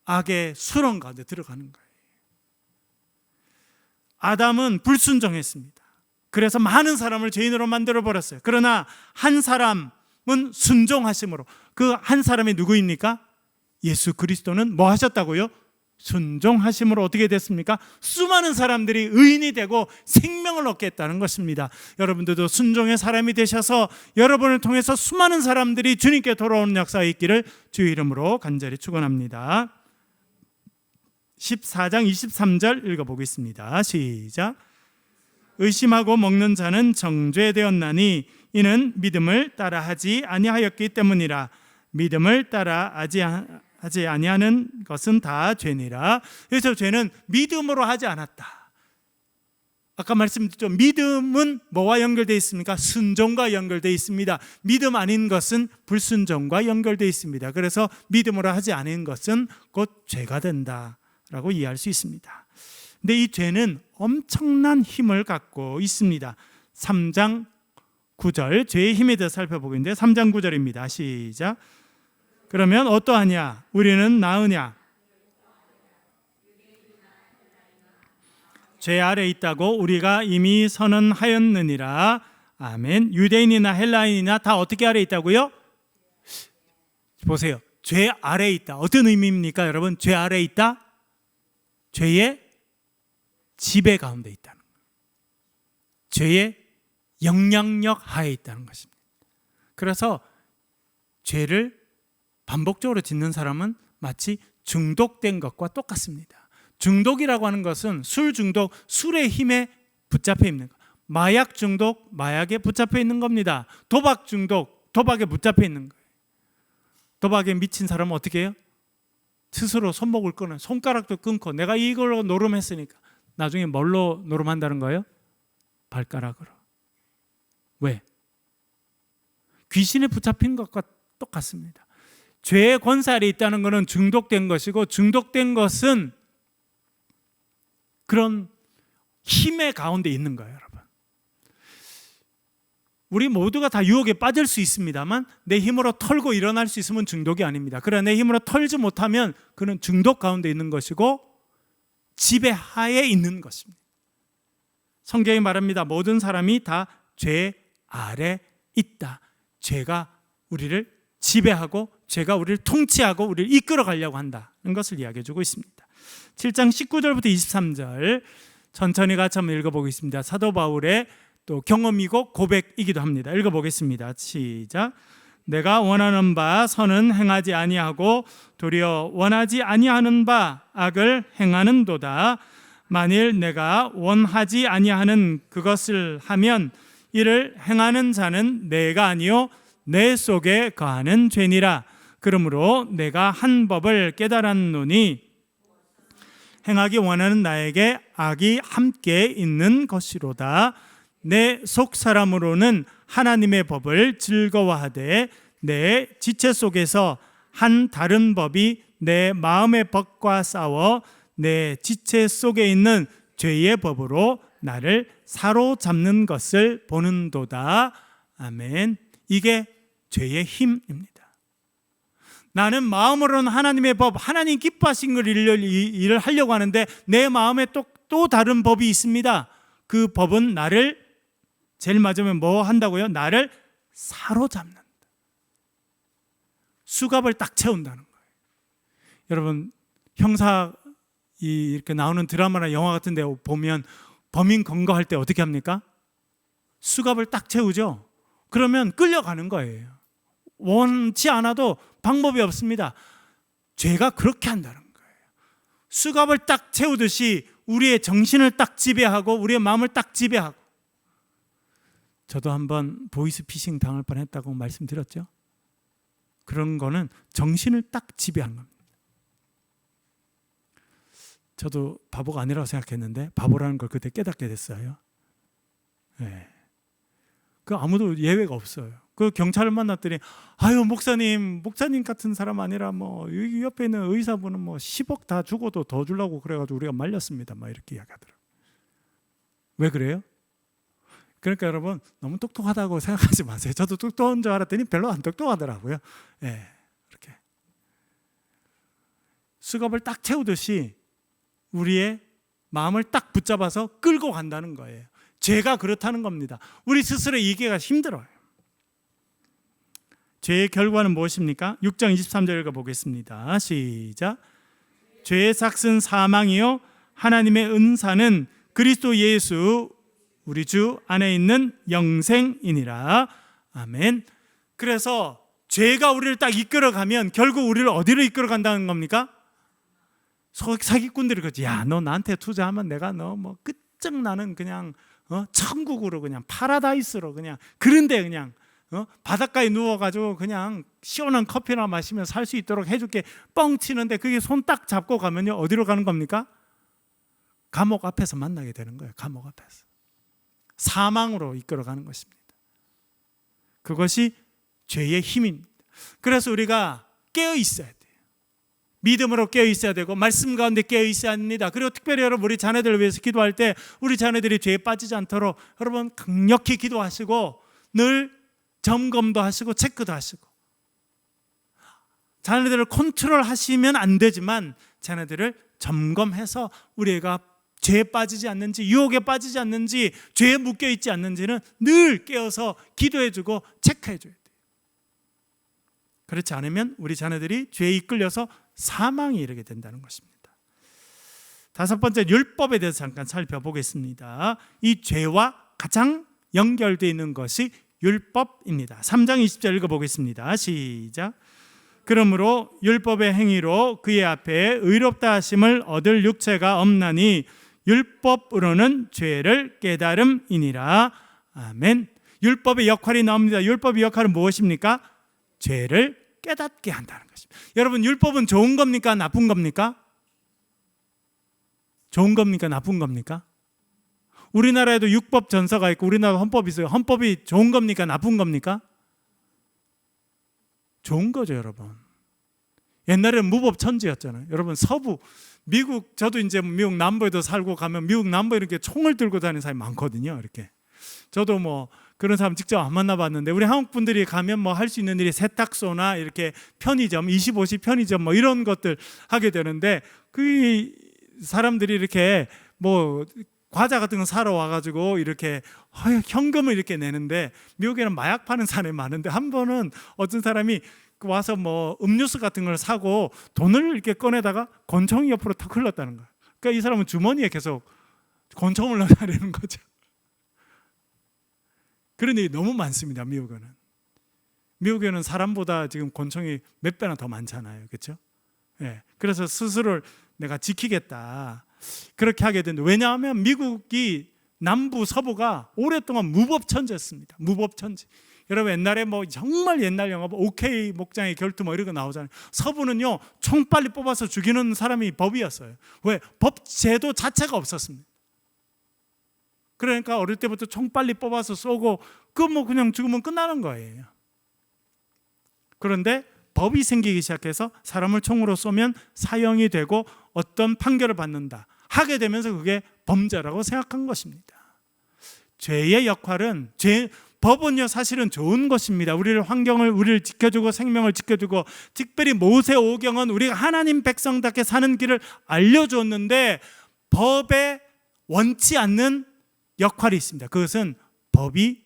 악의 수렁 가운데 들어가는 거예요. 아담은 불순종했습니다. 그래서 많은 사람을 죄인으로 만들어 버렸어요. 그러나 한 사람, 순종하심으로. 그 한 사람이 누구입니까? 예수 그리스도는 뭐 하셨다고요? 순종하심으로 어떻게 됐습니까? 수많은 사람들이 의인이 되고 생명을 얻게 했다는 것입니다. 여러분들도 순종의 사람이 되셔서 여러분을 통해서 수많은 사람들이 주님께 돌아오는 역사가 있기를 주의 이름으로 간절히 축원합니다. 14장 23절 읽어보겠습니다. 시작. 의심하고 먹는 자는 정죄되었나니 이는 믿음을 따라하지 아니하였기 때문이라. 믿음을 따라하지 아니하는 것은 다 죄니라. 그래서 죄는 믿음으로 하지 않았다. 아까 말씀드렸죠. 믿음은 뭐와 연결되어 있습니까? 순종과 연결되어 있습니다. 믿음 아닌 것은 불순종과 연결되어 있습니다. 그래서 믿음으로 하지 않은 것은 곧 죄가 된다라고 이해할 수 있습니다. 근데 이 죄는 엄청난 힘을 갖고 있습니다. 3장 9절 죄의 힘에 대해서 살펴보겠는데 3장 9절입니다. 시작. 그러면 어떠하냐? 우리는 나으냐? 죄 아래 있다고 우리가 이미 선언하였느니라. 아멘. 유대인이나 헬라인이나 다 어떻게 아래 있다고요? 보세요. 죄 아래 있다. 어떤 의미입니까, 여러분? 죄 아래 있다? 죄의 지배 가운데 있다는 거예요. 죄의 영향력 하에 있다는 것입니다. 그래서 죄를 반복적으로 짓는 사람은 마치 중독된 것과 똑같습니다. 중독이라고 하는 것은 술 중독, 술의 힘에 붙잡혀 있는 것. 마약 중독, 마약에 붙잡혀 있는 겁니다. 도박 중독, 도박에 붙잡혀 있는 거예요. 도박에 미친 사람은 어떻게 해요? 스스로 손목을 끊어요. 손가락도 끊고 내가 이걸로 노름했으니까. 나중에 뭘로 노름한다는 거예요? 발가락으로. 왜? 귀신에 붙잡힌 것과 똑같습니다. 죄의 권세 아래 있다는 것은 중독된 것이고, 중독된 것은 그런 힘의 가운데 있는 거예요, 여러분. 우리 모두가 다 유혹에 빠질 수 있습니다만 내 힘으로 털고 일어날 수 있으면 중독이 아닙니다. 그러나 내 힘으로 털지 못하면 그는 중독 가운데 있는 것이고 지배하에 있는 것입니다. 성경이 말합니다. 모든 사람이 다 죄 아래 있다. 죄가 우리를 지배하고 죄가 우리를 통치하고 우리를 이끌어 가려고 한다는 것을 이야기해 주고 있습니다. 7장 19절부터 23절 천천히 같이 한번 읽어보겠습니다. 사도 바울의 또 경험이고 고백이기도 합니다. 읽어보겠습니다. 시작. 내가 원하는 바 선은 행하지 아니하고 도리어 원하지 아니하는 바 악을 행하는도다. 만일 내가 원하지 아니하는 그것을 하면 이를 행하는 자는 내가 아니요 내 속에 거하는 죄니라. 그러므로 내가 한 법을 깨달았노니 행하기 원하는 나에게 악이 함께 있는 것이로다. 내 속 사람으로는 하나님의 법을 즐거워하되 내 지체 속에서 한 다른 법이 내 마음의 법과 싸워 내 지체 속에 있는 죄의 법으로 나를 사로잡는 것을 보는도다. 아멘. 이게 죄의 힘입니다. 나는 마음으로는 하나님의 법, 하나님 기뻐하신 일을 하려고 하는데 내 마음에 또 다른 법이 있습니다. 그 법은 나를 제일 맞으면 뭐 한다고요? 나를 사로잡는다. 수갑을 딱 채운다는 거예요. 여러분, 형사 이렇게 나오는 드라마나 영화 같은 데 보면 범인 검거할 때 어떻게 합니까? 수갑을 딱 채우죠. 그러면 끌려가는 거예요. 원치 않아도 방법이 없습니다. 죄가 그렇게 한다는 거예요. 수갑을 딱 채우듯이 우리의 정신을 딱 지배하고 우리의 마음을 딱 지배하고. 저도 한번 보이스피싱 당할 뻔했다고 말씀드렸죠. 그런 거는 정신을 딱 지배하는 겁니다. 저도 바보가 아니라고 생각했는데 바보라는 걸 그때 깨닫게 됐어요. 네. 그 아무도 예외가 없어요. 그 경찰을 만났더니 아유 목사님 같은 사람 아니라 뭐 여기 옆에 있는 의사분은 뭐 10억 다 주고도 더 주려고 그래가지고 우리가 말렸습니다. 막 이렇게 이야기하더라고요. 왜 그래요? 그러니까 여러분 너무 똑똑하다고 생각하지 마세요. 저도 똑똑한 줄 알았더니 별로 안 똑똑하더라고요. 예, 이렇게 수갑을 딱 채우듯이 우리의 마음을 딱 붙잡아서 끌고 간다는 거예요. 죄가 그렇다는 겁니다. 우리 스스로 이해가 힘들어요. 죄의 결과는 무엇입니까? 6장 23절 읽어보겠습니다. 시작. 죄의 삭은 사망이요 하나님의 은사는 그리스도 예수 우리 주 안에 있는 영생이니라. 아멘. 그래서 죄가 우리를 딱 이끌어가면 결국 우리를 어디로 이끌어간다는 겁니까? 사기꾼들이 그러지. 야, 너 나한테 투자하면 내가 너 뭐 끝장나는 그냥 천국으로 그냥 파라다이스로 그냥 그런데 그냥 바닷가에 누워가지고 그냥 시원한 커피나 마시며 살 수 있도록 해줄게 뻥 치는데 그게 손 딱 잡고 가면요 어디로 가는 겁니까? 감옥 앞에서 만나게 되는 거예요. 감옥 앞에서 사망으로 이끌어가는 것입니다. 그것이 죄의 힘입니다. 그래서 우리가 깨어 있어야 돼요. 믿음으로 깨어 있어야 되고 말씀 가운데 깨어 있어야 합니다. 그리고 특별히 여러분 우리 자녀들을 위해서 기도할 때 우리 자녀들이 죄에 빠지지 않도록 여러분 강력히 기도하시고 늘 점검도 하시고 체크도 하시고 자녀들을 컨트롤하시면 안 되지만 자녀들을 점검해서 우리 애가 죄에 빠지지 않는지 유혹에 빠지지 않는지 죄에 묶여 있지 않는지는 늘 깨어서 기도해주고 체크해줘야 돼요. 그렇지 않으면 우리 자녀들이 죄에 이끌려서 사망에 이르게 된다는 것입니다. 다섯 번째 율법에 대해서 잠깐 살펴보겠습니다. 이 죄와 가장 연결되어 있는 것이 율법입니다. 3장 20절 읽어보겠습니다. 시작. 그러므로 율법의 행위로 그의 앞에 의롭다 하심을 얻을 육체가 없나니 율법으로는 죄를 깨달음이니라. 아멘. 율법의 역할이 나옵니다. 율법의 역할은 무엇입니까? 죄를 깨닫게 한다는 것입니다. 여러분 율법은 좋은 겁니까? 나쁜 겁니까? 좋은 겁니까? 나쁜 겁니까? 우리나라에도 육법 전서가 있고 우리나라 헌법이 있어요. 헌법이 좋은 겁니까? 나쁜 겁니까? 좋은 거죠, 여러분. 옛날에는 무법천지였잖아요. 여러분 서부 미국 저도 이제 미국 남부에도 살고 가면 미국 남부에 이렇게 총을 들고 다니는 사람이 많거든요. 이렇게 저도 뭐 그런 사람 직접 안 만나봤는데 우리 한국 분들이 가면 뭐 할 수 있는 일이 세탁소나 이렇게 편의점 25시 편의점 뭐 이런 것들 하게 되는데 그 사람들이 이렇게 뭐 과자 같은 거 사러 와가지고 이렇게 현금을 이렇게 내는데 미국에는 마약 파는 사람이 많은데 한 번은 어떤 사람이 와서 뭐 음료수 같은 걸 사고 돈을 이렇게 꺼내다가 권총이 옆으로 탁 흘렀다는 거예요. 그러니까 이 사람은 주머니에 계속 권총을 넣으려는 거죠. 그런 일이 너무 많습니다. 미국에는 사람보다 지금 권총이 몇 배나 더 많잖아요. 그렇죠? 예. 그래서 스스로를 내가 지키겠다 그렇게 하게 되는데 왜냐하면 미국이 남부 서부가 오랫동안 무법천지였습니다. 무법천지. 여러분 옛날에 뭐 정말 옛날 영화 오케이 목장의 결투 뭐 이런 거 나오잖아요. 서부는요 총 빨리 뽑아서 죽이는 사람이 법이었어요. 왜? 법 제도 자체가 없었습니다. 그러니까 어릴 때부터 총 빨리 뽑아서 쏘고 그 뭐 그냥 죽으면 끝나는 거예요. 그런데 법이 생기기 시작해서 사람을 총으로 쏘면 사형이 되고 어떤 판결을 받는다 하게 되면서 그게 범죄라고 생각한 것입니다. 죄의 역할은 법은요 사실은 좋은 것입니다. 우리를 지켜주고 생명을 지켜주고 특별히 모세 오경은 우리가 하나님 백성답게 사는 길을 알려주었는데 법에 원치 않는 역할이 있습니다. 그것은 법이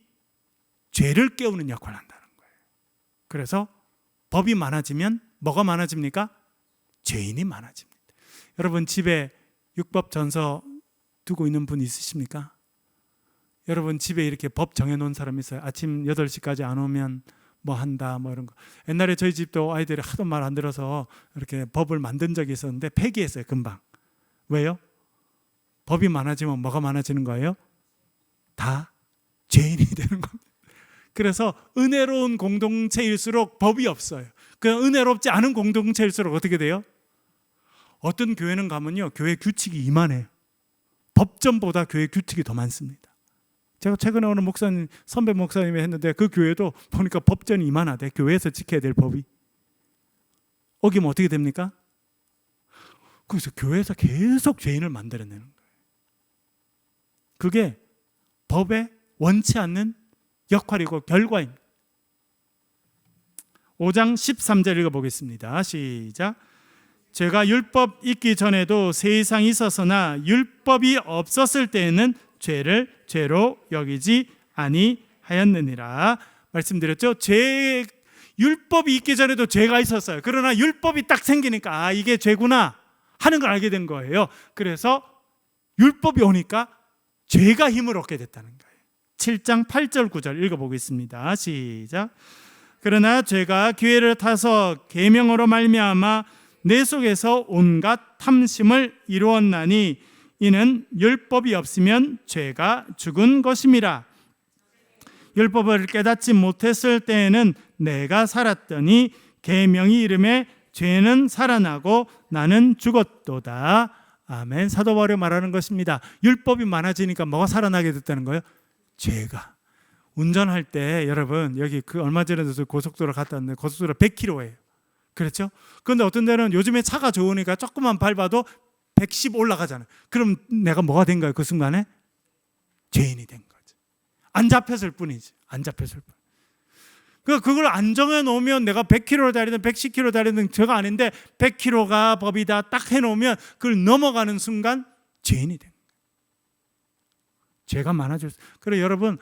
죄를 깨우는 역할을 한다는 거예요. 그래서 법이 많아지면 뭐가 많아집니까? 죄인이 많아집니다. 여러분 집에 율법 전서 두고 있는 분 있으십니까? 여러분 집에 이렇게 법 정해놓은 사람 있어요? 아침 8시까지 안 오면 뭐 한다 뭐 이런 거. 옛날에 저희 집도 아이들이 하도 말 안 들어서 이렇게 법을 만든 적이 있었는데 폐기했어요. 금방. 왜요? 법이 많아지면 뭐가 많아지는 거예요? 다 죄인이 되는 겁니다. 그래서 은혜로운 공동체일수록 법이 없어요. 그냥 은혜롭지 않은 공동체일수록 어떻게 돼요? 어떤 교회는 가면요 교회 규칙이 이만해요. 법전보다 교회 규칙이 더 많습니다. 제가 최근에 어느 목사님 선배 목사님이 했는데 그 교회도 보니까 법전이 이만하대. 교회에서 지켜야 될 법이 어기면 어떻게 됩니까? 그래서 교회에서 계속 죄인을 만들어내는 거예요. 그게 법에 원치 않는 역할이고 결과입니다. 5장 13절 읽어보겠습니다. 시작. 죄가 율법 있기 전에도 세상이 있었으나 율법이 없었을 때에는 죄를 죄로 여기지 아니하였느니라. 말씀드렸죠. 율법이 있기 전에도 죄가 있었어요. 그러나 율법이 딱 생기니까 이게 죄구나 하는 걸 알게 된 거예요. 그래서 율법이 오니까 죄가 힘을 얻게 됐다는 거예요. 7장 8절 9절 읽어보겠습니다. 시작. 그러나 죄가 기회를 타서 계명으로 말미암아 내 속에서 온갖 탐심을 이루었나니 이는 율법이 없으면 죄가 죽은 것임이라. 율법을 깨닫지 못했을 때에는 내가 살았더니 계명이 이름에 죄는 살아나고 나는 죽었도다. 아멘. 사도 바울이 말하는 것입니다. 율법이 많아지니까 뭐가 살아나게 됐다는 거예요? 죄가. 운전할 때 여러분 여기 얼마 전에도 고속도로 갔다 왔는데 고속도로 100km예요. 그렇죠? 그런데 어떤 데는 요즘에 차가 좋으니까 조금만 밟아도 110 올라가잖아요. 그럼 내가 뭐가 된 거예요? 그 순간에 죄인이 된 거죠. 안 잡혔을 뿐이지. 안 잡혔을 뿐. 그걸 안 정해놓으면 내가 100km 달리든 110km 달리든 죄가 아닌데 100km가 법이다 딱 해놓으면 그걸 넘어가는 순간 죄인이 됩니다. 죄가 많아졌어요. 그래 여러분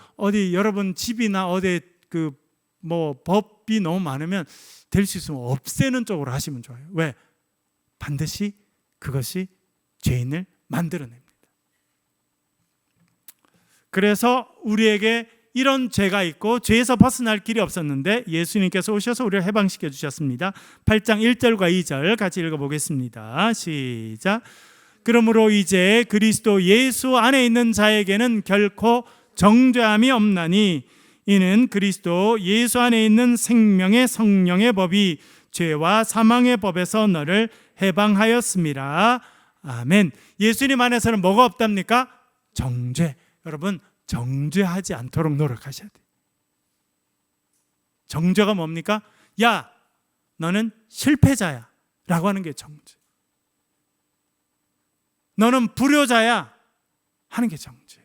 여러분 집이나 어디 법이 너무 많으면 될 수 있으면 없애는 쪽으로 하시면 좋아요. 왜? 반드시 그것이 죄인을 만들어냅니다. 그래서 우리에게 이런 죄가 있고 죄에서 벗어날 길이 없었는데 예수님께서 오셔서 우리를 해방시켜 주셨습니다. 8장 1절과 2절 같이 읽어보겠습니다. 시작. 그러므로 이제 그리스도 예수 안에 있는 자에게는 결코 정죄함이 없나니 이는 그리스도 예수 안에 있는 생명의 성령의 법이 죄와 사망의 법에서 너를 해방하였습니다. 아멘. 예수님 안에서는 뭐가 없답니까? 정죄. 여러분 정죄하지 않도록 노력하셔야 돼요. 정죄가 뭡니까? 야, 너는 실패자야 라고 하는 게 정죄. 너는 불효자야 하는 게 정죄.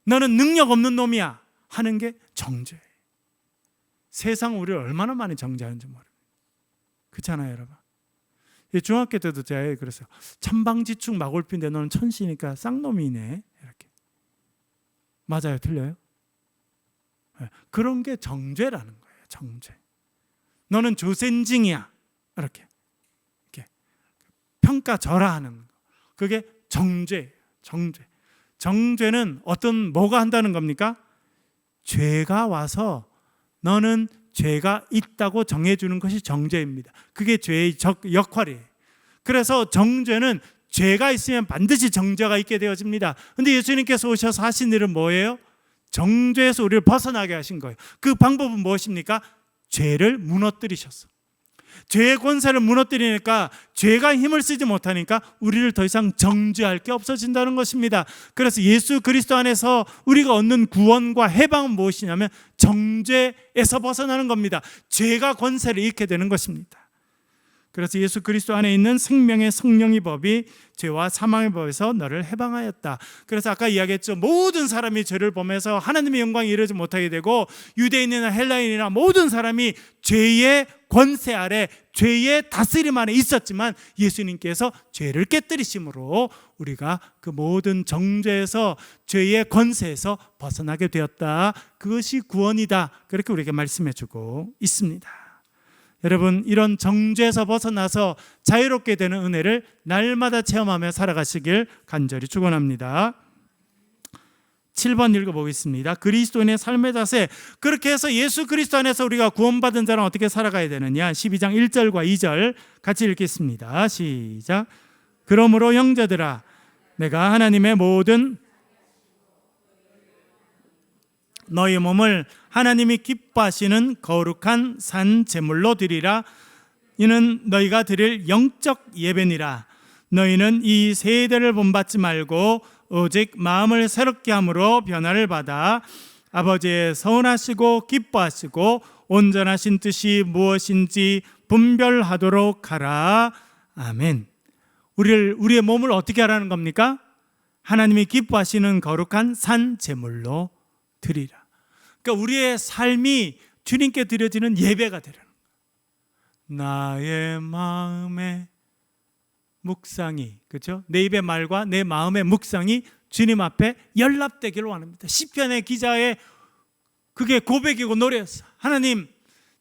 너는 능력 없는 놈이야 하는 게 정죄. 세상 우리를 얼마나 많이 정죄하는지 모릅니다. 그렇잖아요 여러분. 중학교 때도 제가 그랬어요. 천방지축 마골피인데 너는 천시니까 쌍놈이네 이렇게. 맞아요? 틀려요? 그런 게 정죄라는 거예요. 정죄. 너는 조센징이야 이렇게 평가절하하는 거. 그게 정죄예요. 정죄. 정죄는 뭐가 한다는 겁니까? 죄가 와서 너는 죄가 있다고 정해주는 것이 정죄입니다. 그게 죄의 역할이에요. 그래서 정죄는 죄가 있으면 반드시 정죄가 있게 되어집니다. 그런데 예수님께서 오셔서 하신 일은 뭐예요? 정죄에서 우리를 벗어나게 하신 거예요. 그 방법은 무엇입니까? 죄를 무너뜨리셨어. 죄의 권세를 무너뜨리니까 죄가 힘을 쓰지 못하니까 우리를 더 이상 정죄할 게 없어진다는 것입니다. 그래서 예수 그리스도 안에서 우리가 얻는 구원과 해방은 무엇이냐면 정죄에서 벗어나는 겁니다. 죄가 권세를 잃게 되는 것입니다. 그래서 예수 그리스도 안에 있는 생명의 성령의 법이 죄와 사망의 법에서 너를 해방하였다. 그래서 아까 이야기했죠. 모든 사람이 죄를 범해서 하나님의 영광에 이르지 못하게 되고 유대인이나 헬라인이나 모든 사람이 죄의 권세 아래 죄의 다스림 안에 있었지만 예수님께서 죄를 깨뜨리심으로 우리가 그 모든 정죄에서 죄의 권세에서 벗어나게 되었다. 그것이 구원이다. 그렇게 우리에게 말씀해 주고 있습니다. 여러분 이런 정죄에서 벗어나서 자유롭게 되는 은혜를 날마다 체험하며 살아가시길 간절히 축원합니다. 7번 읽어보겠습니다. 그리스도인의 삶의 자세. 그렇게 해서 예수 그리스도 안에서 우리가 구원받은 자는 어떻게 살아가야 되느냐. 12장 1절과 2절 같이 읽겠습니다. 시작. 그러므로 형제들아 내가 하나님의 모든 너희 몸을 하나님이 기뻐하시는 거룩한 산 제물로 드리라. 이는 너희가 드릴 영적 예배니라. 너희는 이 세대를 본받지 말고 오직 마음을 새롭게 함으로 변화를 받아 아버지의 선하시고 기뻐하시고 온전하신 뜻이 무엇인지 분별하도록 하라. 아멘. 우리의 몸을 어떻게 하라는 겁니까? 하나님이 기뻐하시는 거룩한 산 제물로 드리라. 그러니까 우리의 삶이 주님께 드려지는 예배가 되라는 거예요. 나의 마음의 묵상이, 그렇죠? 내 입의 말과 내 마음의 묵상이 주님 앞에 연락되기를 원합니다. 시편의 기자의 그게 고백이고 노래였어. 하나님,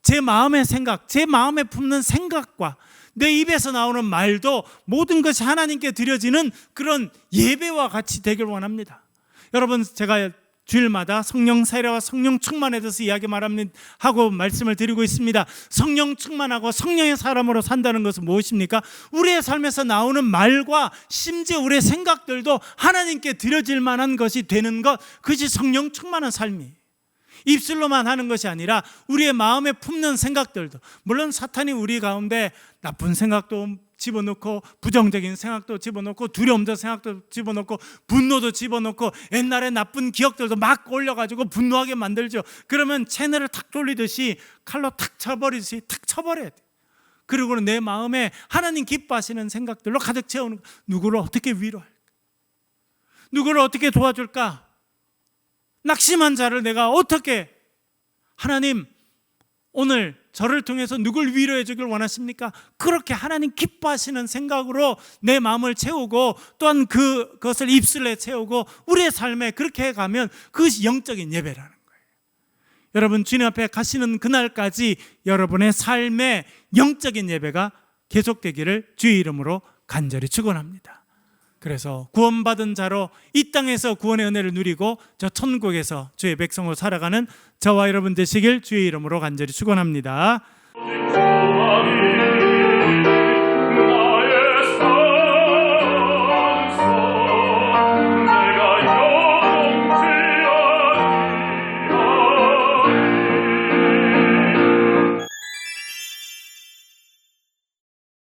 제 마음의 생각, 제 마음에 품는 생각과 내 입에서 나오는 말도 모든 것이 하나님께 드려지는 그런 예배와 같이 되길 원합니다. 여러분, 제가 주일마다 성령 세례와 성령 충만에 대해서 하고 말씀을 드리고 있습니다. 성령 충만하고 성령의 사람으로 산다는 것은 무엇입니까? 우리의 삶에서 나오는 말과 심지어 우리의 생각들도 하나님께 드려질 만한 것이 되는 것, 그것이 성령 충만한 삶이에요. 입술로만 하는 것이 아니라 우리의 마음에 품는 생각들도, 물론 사탄이 우리 가운데 나쁜 생각도 집어넣고 부정적인 생각도 집어넣고 두려움도 생각도 집어넣고 분노도 집어넣고 옛날에 나쁜 기억들도 막 올려가지고 분노하게 만들죠. 그러면 채널을 탁 돌리듯이 칼로 탁 쳐버리듯이 탁 쳐버려야 돼. 그리고는 내 마음에 하나님 기뻐하시는 생각들로 가득 채우는, 누구를 어떻게 위로할까? 누구를 어떻게 도와줄까? 낙심한 자를 내가 어떻게, 하나님 오늘 저를 통해서 누굴 위로해 주길 원하십니까? 그렇게 하나님 기뻐하시는 생각으로 내 마음을 채우고 또한 그것을 입술에 채우고 우리의 삶에 그렇게 해가면 그것이 영적인 예배라는 거예요. 여러분, 주님 앞에 가시는 그날까지 여러분의 삶에 영적인 예배가 계속되기를 주의 이름으로 간절히 축원합니다. 그래서 구원받은 자로 이 땅에서 구원의 은혜를 누리고 저 천국에서 주의 백성으로 살아가는 저와 여러분 되시길 주의 이름으로 간절히 축원합니다.